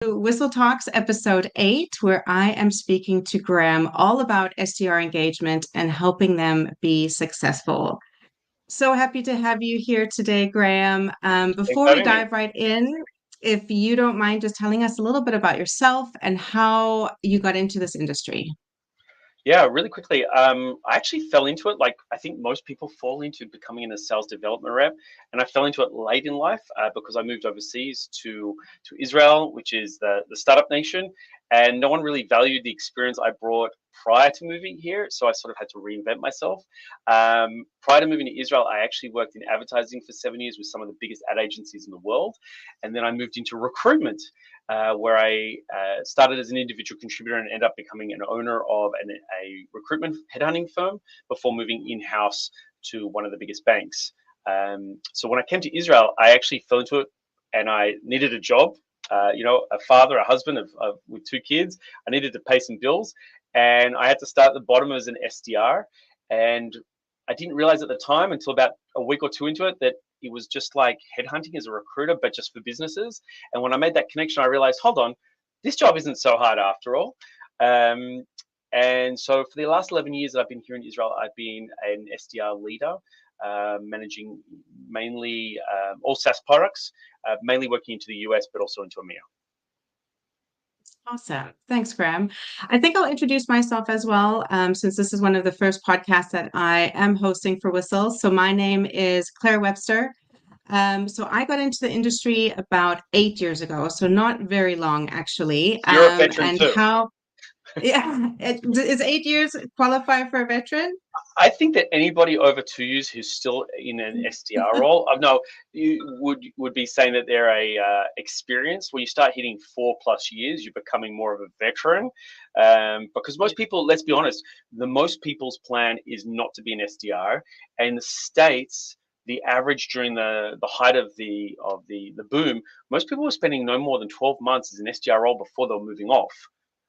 Whistle Talks episode 8, where I am speaking to Graeme all about SDR engagement and helping them be successful. So happy to have you here today, Graeme. Thanks Before for we having me. dive right in, if you don't mind just telling us a little bit about yourself and how you got into this industry. Yeah, really quickly. I actually fell into it like I think most people fall into becoming a sales development rep, and I fell into it late in life because I moved overseas to Israel, which is the startup nation, and no one really valued the experience I brought prior to moving here, so I sort of had to reinvent myself. Prior to moving to Israel, I actually worked in advertising for 7 years with some of the biggest ad agencies in the world, and then I moved into recruitment. Where I started as an individual contributor and ended up becoming an owner of a recruitment headhunting firm before moving in-house to one of the biggest banks. So when I came to Israel, I actually fell into it and I needed a job. A father, a husband with 2 kids. I needed to pay some bills, and I had to start at the bottom as an SDR. And I didn't realize at the time until about a week or two into it that it was just like headhunting as a recruiter, but just for businesses. And when I made that connection, I realized, hold on, this job isn't so hard after all. Um, and so for the last 11 years that I've been here in Israel, I've been an SDR leader, managing mainly all SaaS products, mainly working into the US, but also into EMEA. Awesome. Thanks, Graeme. I think I'll introduce myself as well, since this is one of the first podcasts that I am hosting for Whistle. So my name is Claire Webster. So I got into the industry about 8 years ago, so not very long actually. You're a veteran And too. how, yeah, is 8 years qualify for a veteran? I think that anybody over 2 years who's still in an SDR role, no, you would be saying that they're a experienced. When you start hitting 4+ years, you're becoming more of a veteran. Because most people, let's be honest, the most people's plan is not to be an SDR. And in the States, the average during the height of the boom, most people were spending no more than 12 months as an SDR role before they were moving off.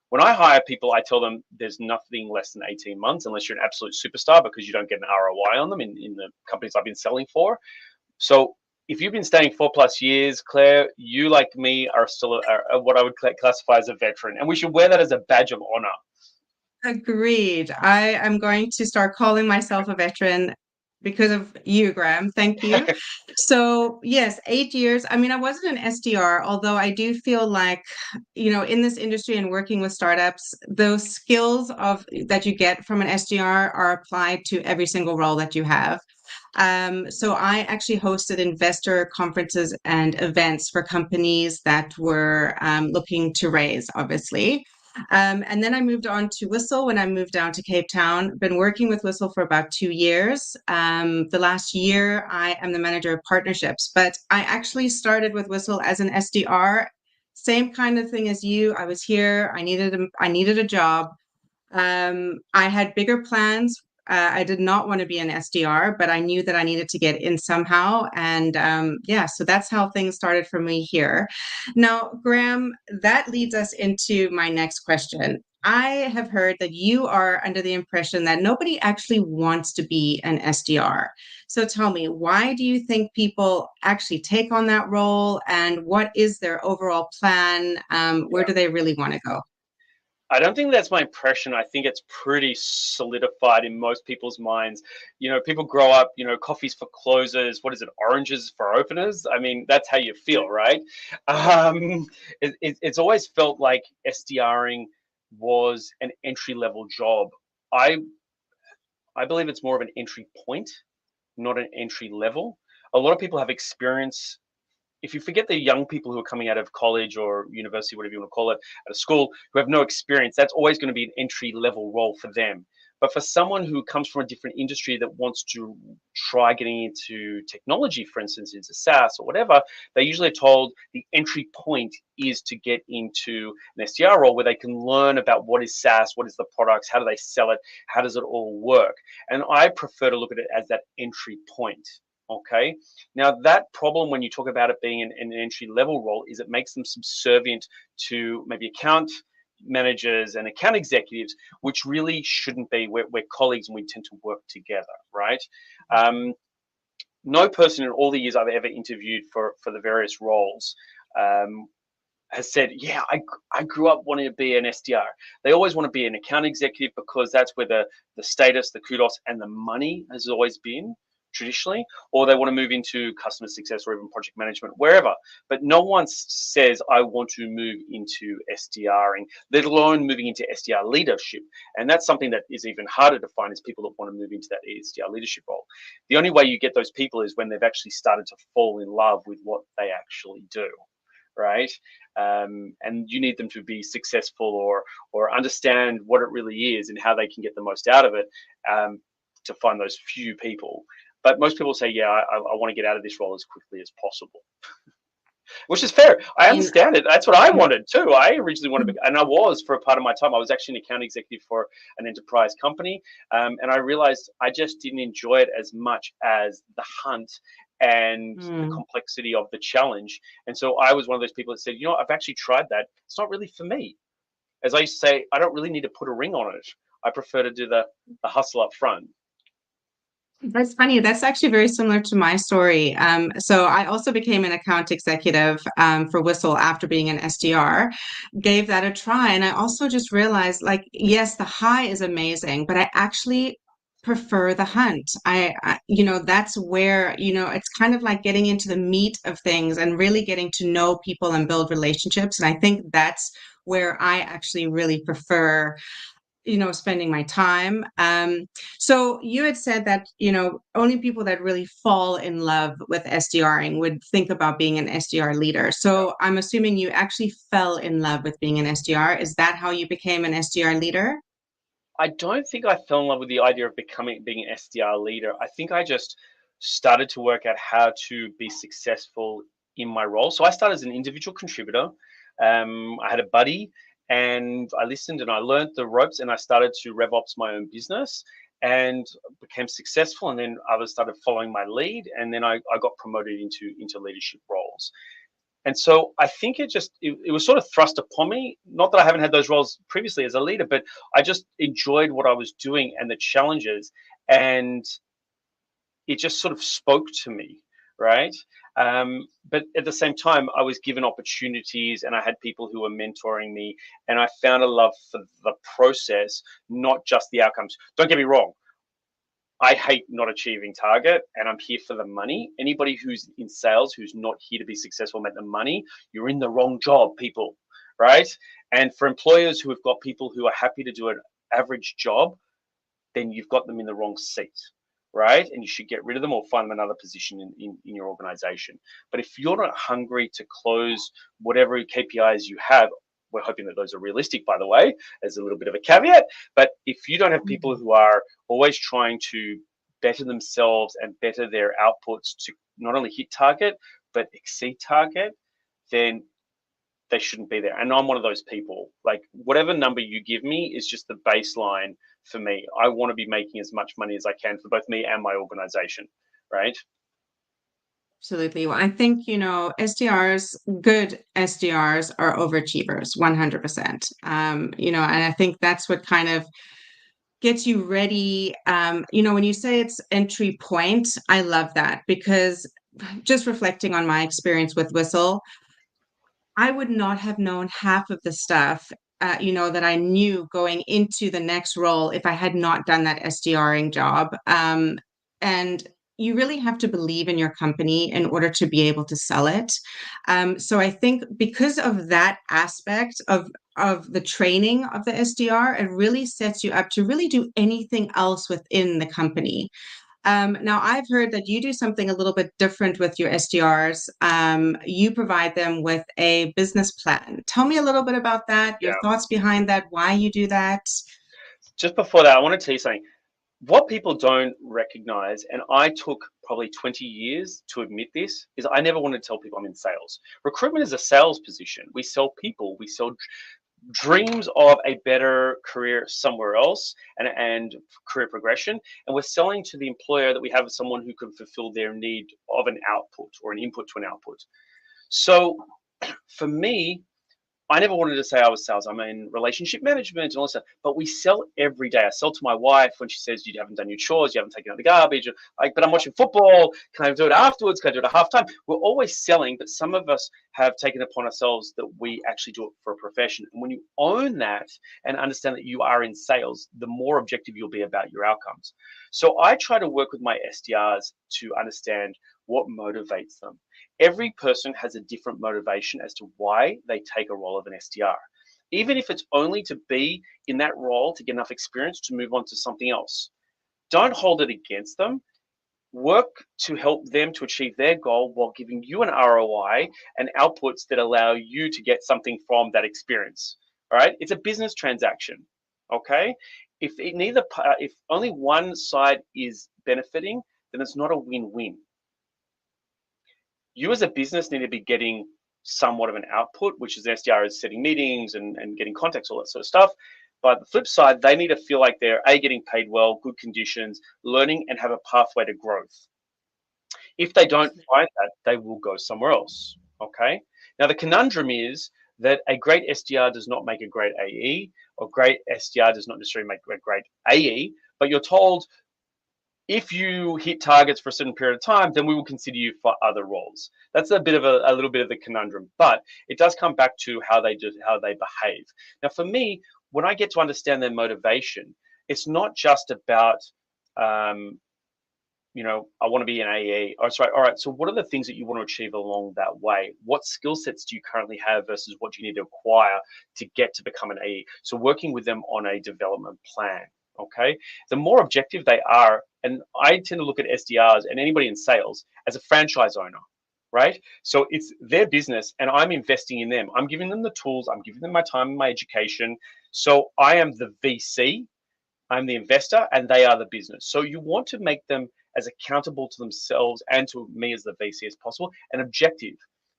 When I hire people, I tell them there's nothing less than 18 months unless you're an absolute superstar because you don't get an ROI on them in the companies I've been selling for. So if you've been staying 4+ years, Claire, you like me are still what I would classify as a veteran, and we should wear that as a badge of honor. Agreed. I am going to start calling myself a veteran because of you, Graham. Thank you. So, yes, 8 years. I mean, I wasn't an SDR, although I do feel like, in this industry and working with startups, those skills of that you get from an SDR are applied to every single role that you have. So I actually hosted investor conferences and events for companies that were looking to raise, obviously. And then I moved on to Whistle when I moved down to Cape Town. Been working with Whistle for about 2 years. The last year, I am the manager of partnerships, but I actually started with Whistle as an SDR. Same kind of thing as you. I was here. I needed a job. I had bigger plans. I did not want to be an SDR, but I knew that I needed to get in somehow. And yeah, so that's how things started for me here. Now, Graeme, that leads us into my next question. I have heard that you are under the impression that nobody actually wants to be an SDR. So tell me, why do you think people actually take on that role, and what is their overall plan? Where Yeah. do they really want to go? I don't think that's my impression. I think it's pretty solidified in most people's minds. People grow up, coffees for closers. What is it? Oranges for openers. I mean, that's how you feel, right? It's always felt like SDRing was an entry level job. I I believe it's more of an entry point, not an entry level. A lot of people have experience. If you forget the young people who are coming out of college or university, whatever you want to call it, at a school, who have no experience, that's always going to be an entry level role for them. But for someone who comes from a different industry that wants to try getting into technology, for instance, into SaaS or whatever, they usually are told the entry point is to get into an SDR role where they can learn about what is SaaS, what is the products, how do they sell it, how does it all work. And I prefer to look at it as that entry point. Okay. Now, that problem when you talk about it being an entry level role is it makes them subservient to maybe account managers and account executives, which really shouldn't be. We're colleagues and we tend to work together, right? Um, no person in all the years I've ever interviewed for the various roles, um, has said, yeah, I grew up wanting to be an SDR. They always want to be an account executive because that's where the status, the kudos, and the money has always been traditionally, or they want to move into customer success or even project management, wherever. But no one says, I want to move into SDRing, let alone moving into SDR leadership. And that's something that is even harder to find, is people that want to move into that SDR leadership role. The only way you get those people is when they've actually started to fall in love with what they actually do. Right, and you need them to be successful or understand what it really is and how they can get the most out of it, to find those few people. But most people say, yeah, I want to get out of this role as quickly as possible, which is fair. I In understand it. That's what I wanted too. I originally wanted to be, and I was, for a part of my time, I was actually an account executive for an enterprise company. And I realized I just didn't enjoy it as much as the hunt and the Mm. complexity of the challenge. And so I was one of those people that said, you know, I've actually tried that. It's not really for me. As I used to say, I don't really need to put a ring on it. I prefer to do the hustle up front. That's funny. That's actually very similar to my story. So I also became an account executive for Whistle after being an SDR, gave that a try. And I also just realized, like, yes, the high is amazing, but I actually prefer the hunt. That's where, it's kind of like getting into the meat of things and really getting to know people and build relationships. And I think that's where I actually really prefer spending my time. So you had said that, only people that really fall in love with SDRing would think about being an SDR leader. So I'm assuming you actually fell in love with being an SDR. Is that how you became an SDR leader? I don't think I fell in love with the idea of being an SDR leader. I think I just started to work out how to be successful in my role. So I started as an individual contributor. I had a buddy, and I listened and I learned the ropes, and I started to rev ops my own business and became successful. And then others started following my lead, and then I got promoted into leadership roles. And so I think it was sort of thrust upon me. Not that I haven't had those roles previously as a leader, but I just enjoyed what I was doing and the challenges, and it just sort of spoke to me, right? But at the same time, I was given opportunities, and I had people who were mentoring me, and I found a love for the process, not just the outcomes. Don't get me wrong. I hate not achieving target, and I'm here for the money. Anybody who's in sales who's not here to be successful, make the money, you're in the wrong job, people, right? And for employers who have got people who are happy to do an average job, then you've got them in the wrong seat, right? And you should get rid of them or find them another position in your organization. But if you're not hungry to close whatever KPIs you have, we're hoping that those are realistic, by the way, as a little bit of a caveat. But if you don't have people who are always trying to better themselves and better their outputs to not only hit target, but exceed target, then they shouldn't be there. And I'm one of those people. Like, whatever number you give me is just the baseline for me. I want to be making as much money as I can for both me and my organization, right? Absolutely. Well, I think, SDRs, good SDRs are overachievers, 100%. And I think that's what kind of gets you ready. When you say it's entry point, I love that, because just reflecting on my experience with Whistle, I would not have known half of the stuff, that I knew going into the next role if I had not done that SDRing job. And you really have to believe in your company in order to be able to sell it. So I think because of that aspect of the training of the SDR, it really sets you up to really do anything else within the company. Now, I've heard that you do something a little bit different with your SDRs. You provide them with a business plan. Tell me a little bit about that, your Yeah. thoughts behind that, why you do that. Just before that, I want to tell you something. What people don't recognize, and I took probably 20 years to admit this, is I never wanted to tell people I'm in sales. Recruitment is a sales position. We sell people, we sell dreams of a better career somewhere else, and career progression. And we're selling to the employer that we have someone who can fulfill their need of an output or an input to an output. So for me, I never wanted to say I was sales. I'm in relationship management and all that stuff, but we sell every day. I sell to my wife when she says, you haven't done your chores, you haven't taken out the garbage. Like, but I'm watching football. Can I do it afterwards? Can I do it at halftime? We're always selling, but some of us have taken upon ourselves that we actually do it for a profession. And when you own that and understand that you are in sales, the more objective you'll be about your outcomes. So I try to work with my SDRs to understand what motivates them. Every person has a different motivation as to why they take a role of an SDR. Even if it's only to be in that role to get enough experience to move on to something else. Don't hold it against them. Work to help them to achieve their goal while giving you an ROI and outputs that allow you to get something from that experience. All right, it's a business transaction. Okay, if only one side is benefiting, then it's not a win-win. You as a business need to be getting somewhat of an output, which is SDR is setting meetings and getting contacts, all that sort of stuff. But the flip side, they need to feel like they're getting paid well, good conditions, learning, and have a pathway to growth. If they don't find that, they will go somewhere else. Okay. Now the conundrum is that a great SDR does not make a great AE, or great SDR does not necessarily make a great AE. But you're told, if you hit targets for a certain period of time, then we will consider you for other roles. That's a little bit of the conundrum, but it does come back to how they behave. Now, for me, when I get to understand their motivation, it's not just about, I want to be an AE. Oh, sorry. All right. So what are the things that you want to achieve along that way? What skill sets do you currently have versus what you need to acquire to get to become an AE? So working with them on a development plan. Okay. The more objective they are, and I tend to look at SDRs and anybody in sales as a franchise owner, right? So it's their business and I'm investing in them. I'm giving them the tools, I'm giving them my time and my education. So I am the VC, I'm the investor, and they are the business. So you want to make them as accountable to themselves and to me as the VC as possible, and objective.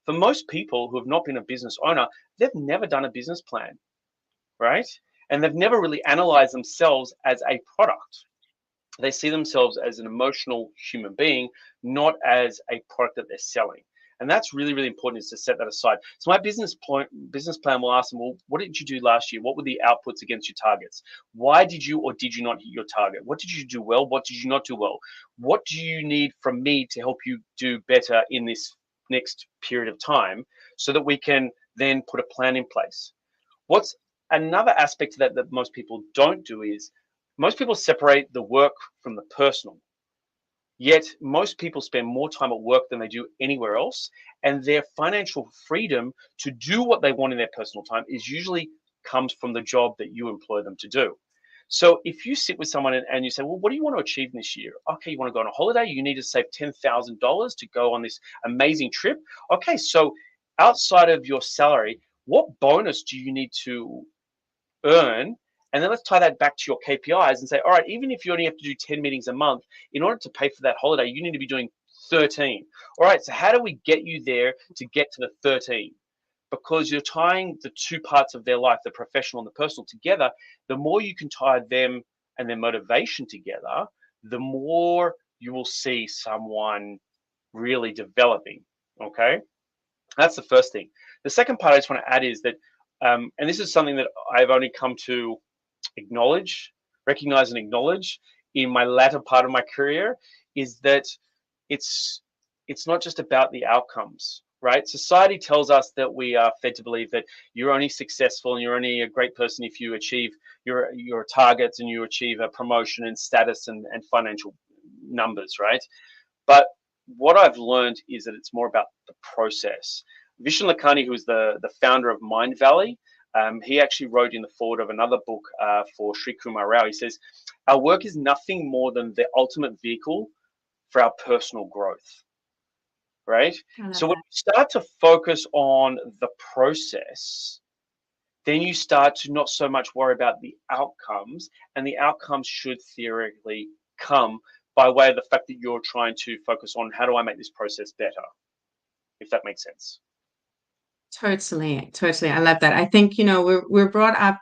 For most people who have not been a business owner, they've never done a business plan, right? And they've never really analyzed themselves as a product. They see themselves as an emotional human being, not as a product that they're selling. And that's really, really important, is to set that aside. So my business plan will ask them, well, what did you do last year? What were the outputs against your targets? Why did you or did you not hit your target? What did you do well? What did you not do well? What do you need from me to help you do better in this next period of time, so that we can then put a plan in place? What's another aspect of that most people don't do is, most people separate the work from the personal. Yet most people spend more time at work than they do anywhere else, and their financial freedom to do what they want in their personal time is usually comes from the job that you employ them to do. So if you sit with someone and you say, well, what do you want to achieve this year? Okay, you want to go on a holiday, you need to save $10,000 to go on this amazing trip. Okay, so outside of your salary, what bonus do you need to earn? And then let's tie that back to your KPIs and say, all right, even if you only have to do 10 meetings a month, in order to pay for that holiday, you need to be doing 13. All right, so how do we get you there to get to the 13? Because you're tying the two parts of their life, the professional and the personal, together. The more you can tie them and their motivation together, the more you will see someone really developing. Okay, that's the first thing. The second part I just want to add is that, and this is something that I've only come to recognize and acknowledge in my latter part of my career, is that it's not just about the outcomes, right? Society tells us that we are fed to believe that you're only successful and you're only a great person if you achieve your targets and you achieve a promotion and status and financial numbers, right? But what I've learned is that it's more about the process. Vishen Lakhiani, who is the founder of Mind Valley, he actually wrote in the foreword of another book for Sri Kumar Rao. He says, our work is nothing more than the ultimate vehicle for our personal growth, right? So when you start to focus on the process, then you start to not so much worry about the outcomes, and the outcomes should theoretically come by way of the fact that you're trying to focus on, how do I make this process better, if that makes sense. Totally, totally. I love that. I think, we're brought up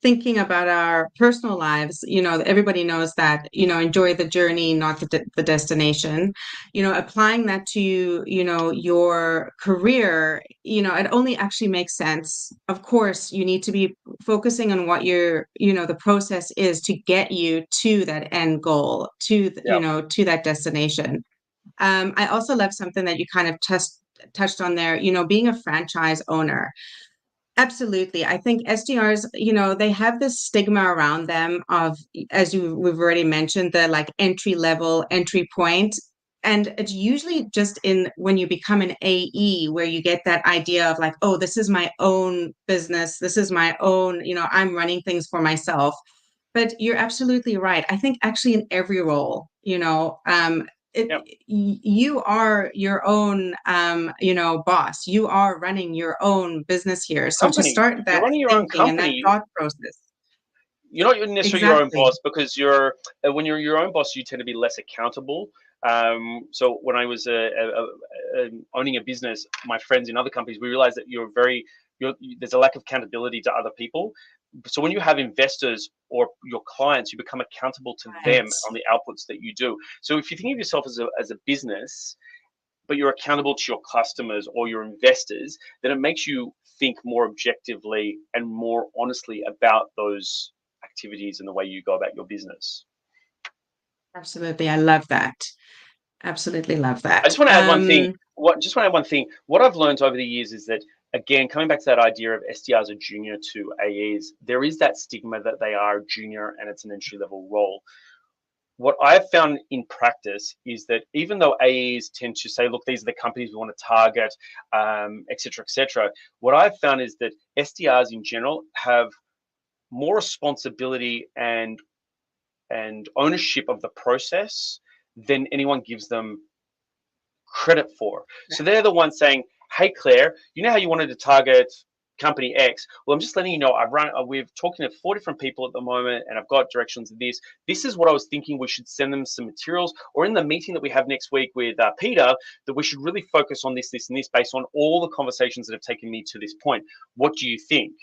thinking about our personal lives, everybody knows that, enjoy the journey, not the destination. Applying that to, your career, it only actually makes sense. Of course, you need to be focusing on what the process is to get you to that end goal, Yeah. to that destination. I also love something that you kind of touched on there, being a franchise owner. Absolutely. I think SDRs, they have this stigma around them of, as we've already mentioned, the like entry level, entry point. And it's usually just in when you become an AE where you get that idea of like, oh, this is my own business. This is my own, I'm running things for myself. But you're absolutely right. I think actually in every role, Yeah. you are your own, boss. You are running your own business here. So to Company. start You're that running your own thinking and that company. thought process, You're not necessarily your own exactly. boss, because when you're your own boss, you tend to be less accountable. So when I was owning a business, my friends in other companies, we realized that there's a lack of accountability to other people. So when you have investors or your clients, you become accountable to them Right. on the outputs that you do. So if you think of yourself as a business, but you're accountable to your customers or your investors, then it makes you think more objectively and more honestly about those activities and the way you go about your business. Absolutely. I love that. Absolutely love I that. just want to add one thing. What I've learned over the years is that, again, coming back to that idea of SDRs are junior to AEs, there is that stigma that they are junior and it's an entry level role. What I've found in practice is that even though AEs tend to say, look, these are the companies we want to target, et cetera, what I've found is that SDRs in general have more responsibility and ownership of the process than anyone gives them credit for. So they're the ones saying, hey, Claire, you know how you wanted to target company X? Well, I'm just letting you know, we're talking to 4 different people at the moment, and I've got directions of this. This is what I was thinking. We should send them some materials, or in the meeting that we have next week with Peter, that we should really focus on this, this, and this based on all the conversations that have taken me to this point. What do you think?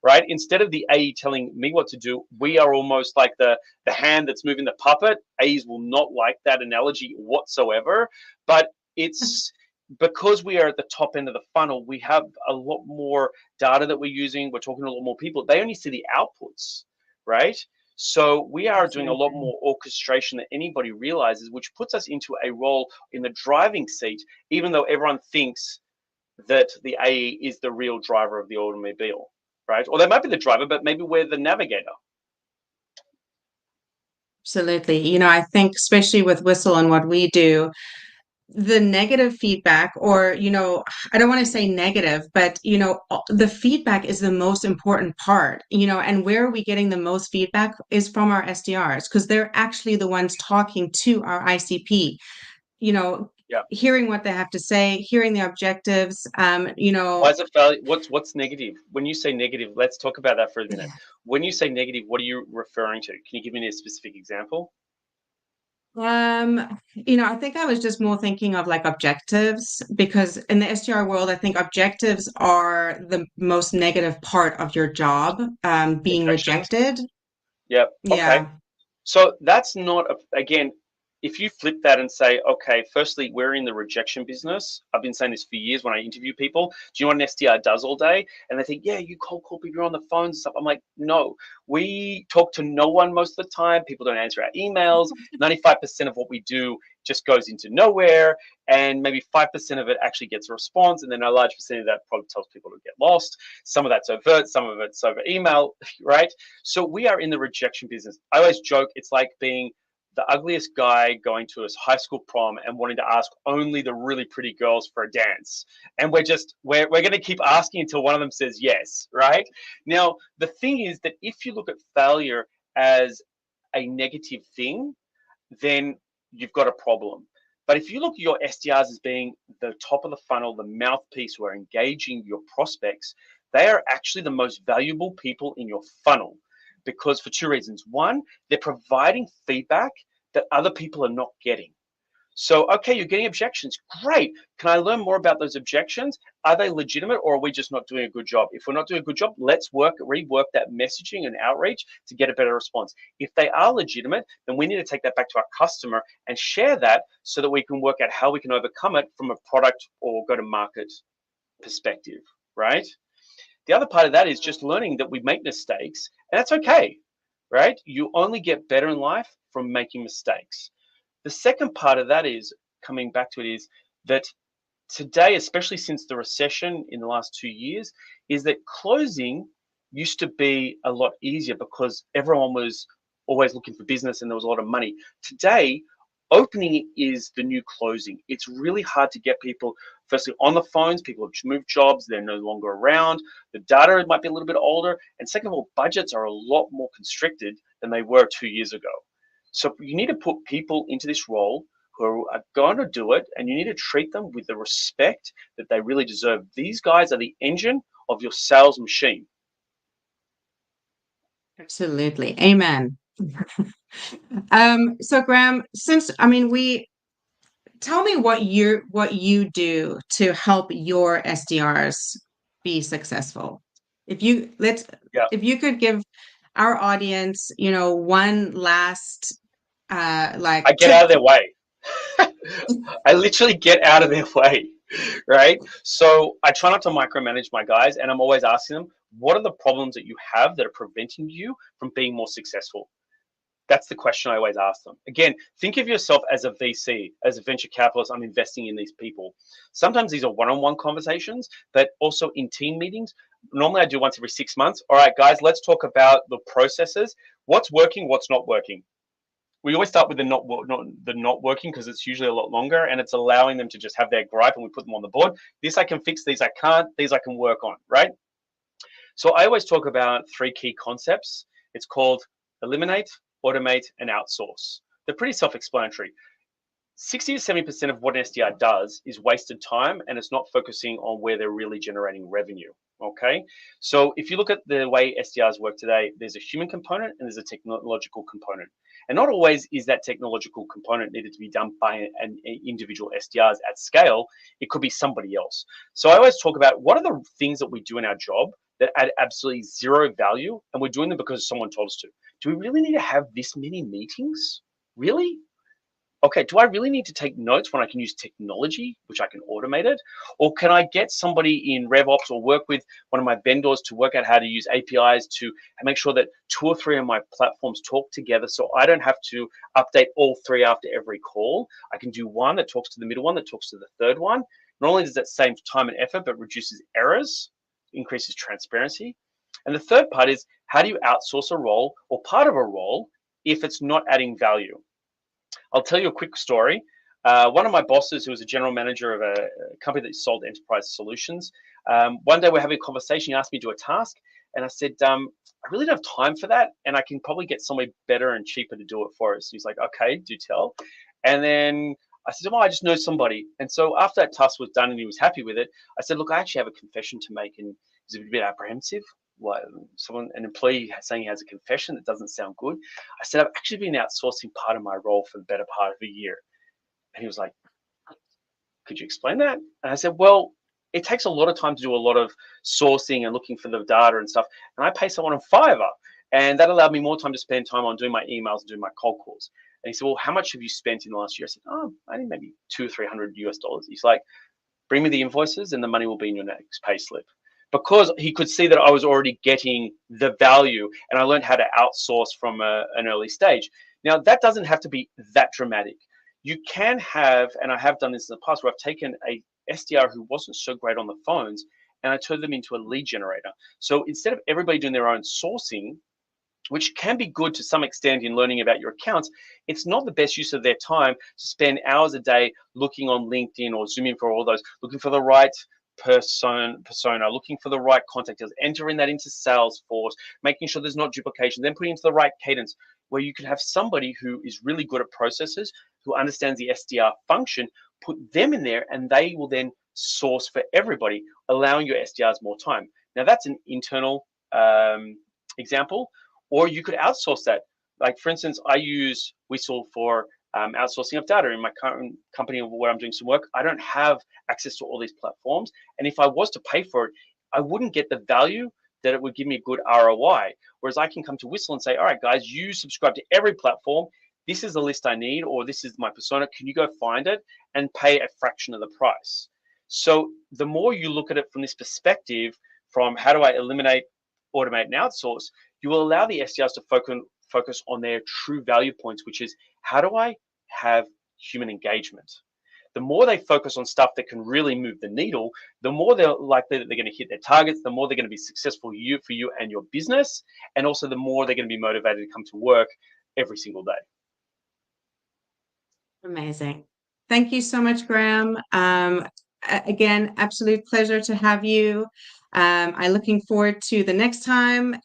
Right? Instead of the AE telling me what to do, we are almost like the hand that's moving the puppet. AEs will not like that analogy whatsoever, but it's because we are at the top end of the funnel, we have a lot more data that we're using. We're talking to a lot more people. They only see the outputs, right? So we are doing a lot Absolutely. more orchestration than anybody realizes, which puts us into a role in the driving seat, even though everyone thinks that the AE is the real driver of the automobile, right? Or they might be the driver, but maybe we're the navigator. Absolutely. I think especially with Whistle and what we do, the negative feedback, or I don't want to say negative, but the feedback is the most important part. And where are we getting the most feedback is from our SDRs, because they're actually the ones talking to our ICP, you know Yeah. hearing what they have to say, hearing the objectives. Why is it failure? What's negative? When you say negative, let's talk about that for a minute. When you say negative, what are you referring to? Can you give me a specific example? I think I was just more thinking of like objectives, because in the SDR world, I think objectives are the most negative part of your job, being Objections? rejected. Yep. Okay. Yeah. So that's not, again, if you flip that and say, okay, firstly, we're in the rejection business. I've been saying this for years when I interview people. Do you know what an SDR does all day? And they think, yeah, you cold call people, you're on the phone and stuff. I'm like, no, we talk to no one most of the time. People don't answer our emails. 95% of what we do just goes into nowhere. And maybe 5% of it actually gets a response. And then a large percentage of that probably tells people to get lost. Some of that's overt, some of it's over email, right? So we are in the rejection business. I always joke, it's like being the ugliest guy going to his high school prom and wanting to ask only the really pretty girls for a dance. And we're going to keep asking until one of them says yes, right? Now, the thing is that if you look at failure as a negative thing, then you've got a problem. But if you look at your SDRs as being the top of the funnel, the mouthpiece who are engaging your prospects, they are actually the most valuable people in your funnel, because for 2 reasons. One, they're providing feedback that other people are not getting. So, okay, you're getting objections. Great. Can I learn more about those objections? Are they legitimate, or are we just not doing a good job? If we're not doing a good job, let's rework that messaging and outreach to get a better response. If they are legitimate, then we need to take that back to our customer and share that so that we can work out how we can overcome it from a product or go to market perspective, right? The other part of that is just learning that we make mistakes, and that's okay, right? You only get better in life from making mistakes. The second part of that is coming back to it is that today, especially since the recession in the last 2 years, is that closing used to be a lot easier because everyone was always looking for business and there was a lot of money. Today, opening is the new closing. It's really hard to get people, firstly, on the phones. People have moved jobs, they're no longer around. The data might be a little bit older. And second of all, budgets are a lot more constricted than they were 2 years ago. So you need to put people into this role who are going to do it, and you need to treat them with the respect that they really deserve. These guys are the engine of your sales machine. Absolutely. Amen. So Graeme, since I mean we tell me what you do to help your SDRs be successful. If you let's Yeah, if you could give our audience, one last I like get out tip. of their way. I literally get out of their way, right? So I try not to micromanage my guys, and I'm always asking them, what are the problems that you have that are preventing you from being more successful? That's the question I always ask them. Again, think of yourself as a VC, as a venture capitalist. I'm investing in these people. Sometimes these are one-on-one conversations, but also in team meetings. Normally I do once every 6 months. All right, guys, let's talk about the processes. What's working, what's not working. We always start with the not working because it's usually a lot longer, and it's allowing them to just have their gripe and we put them on the board. This I can fix, these I can't, these I can work on, right? So I always talk about three key concepts. It's called eliminate, automate, and outsource. They're pretty self-explanatory. 60 to 70% of what an SDR does is wasted time, and it's not focusing on where they're really generating revenue. Okay. So if you look at the way SDRs work today, there's a human component and there's a technological component. And not always is that technological component needed to be done by an individual SDRs at scale. It could be somebody else. So I always talk about what are the things that we do in our job that add absolutely zero value, and we're doing them because someone told us to. Do we really need to have this many meetings? Really? Okay, do I really need to take notes when I can use technology, which I can automate it? Or can I get somebody in RevOps or work with one of my vendors to work out how to use APIs to make sure that two or three of my platforms talk together so I don't have to update all three after every call? I can do one that talks to the middle one, that talks to the third one. Not only does that save time and effort, but reduces errors, increases transparency. And the third part is how do you outsource a role or part of a role if it's not adding value? I'll tell you a quick story. One of my bosses, who was a general manager of a company that sold enterprise solutions, one day we're having a conversation. He asked me to do a task, and I said, I really don't have time for that, and I can probably get somebody better and cheaper to do it for us. He's like, okay, do tell. And then I said, well, I just know somebody. And so after that task was done and he was happy with it, I said, look, I actually have a confession to make. And he was a bit apprehensive. What, an employee saying he has a confession that doesn't sound good. I said, I've actually been outsourcing part of my role for the better part of a year. And he was like, could you explain that? And I said, well, it takes a lot of time to do a lot of sourcing and looking for the data and stuff. And I pay someone on Fiverr. And that allowed me more time to spend time on doing my emails and doing my cold calls. And he said, well, how much have you spent in the last year? I said, oh, I think maybe $200 or $300. He's like, bring me the invoices and the money will be in your next pay slip. Because he could see that I was already getting the value and I learned how to outsource from an early stage. Now, that doesn't have to be that dramatic. You can have, and I have done this in the past, where I've taken a SDR who wasn't so great on the phones and I turned them into a lead generator. So instead of everybody doing their own sourcing, which can be good to some extent in learning about your accounts, it's not the best use of their time to spend hours a day looking on LinkedIn or Zooming for all those, looking for the right persona, looking for the right contact, entering that into Salesforce, making sure there's not duplication, then putting into the right cadence, where you can have somebody who is really good at processes, who understands the SDR function, put them in there, and they will then source for everybody, allowing your SDRs more time. Now, that's an internal example, or you could outsource that. Like, for instance, I use Whistle for outsourcing of data. In my current company where I'm doing some work, I don't have access to all these platforms. And if I was to pay for it, I wouldn't get the value that it would give me a good ROI. Whereas I can come to Whistle and say, all right, guys, you subscribe to every platform. This is the list I need, or this is my persona. Can you go find it and pay a fraction of the price? So the more you look at it from this perspective, from how do I eliminate, automate, and outsource, you will allow the SDRs to focus on their true value points, which is how do I have human engagement? The more they focus on stuff that can really move the needle, the more they're likely that they're going to hit their targets, the more they're going to be successful for you and your business, and also the more they're going to be motivated to come to work every single day. Amazing. Thank you so much, Graeme. Again, absolute pleasure to have you. I'm looking forward to the next time.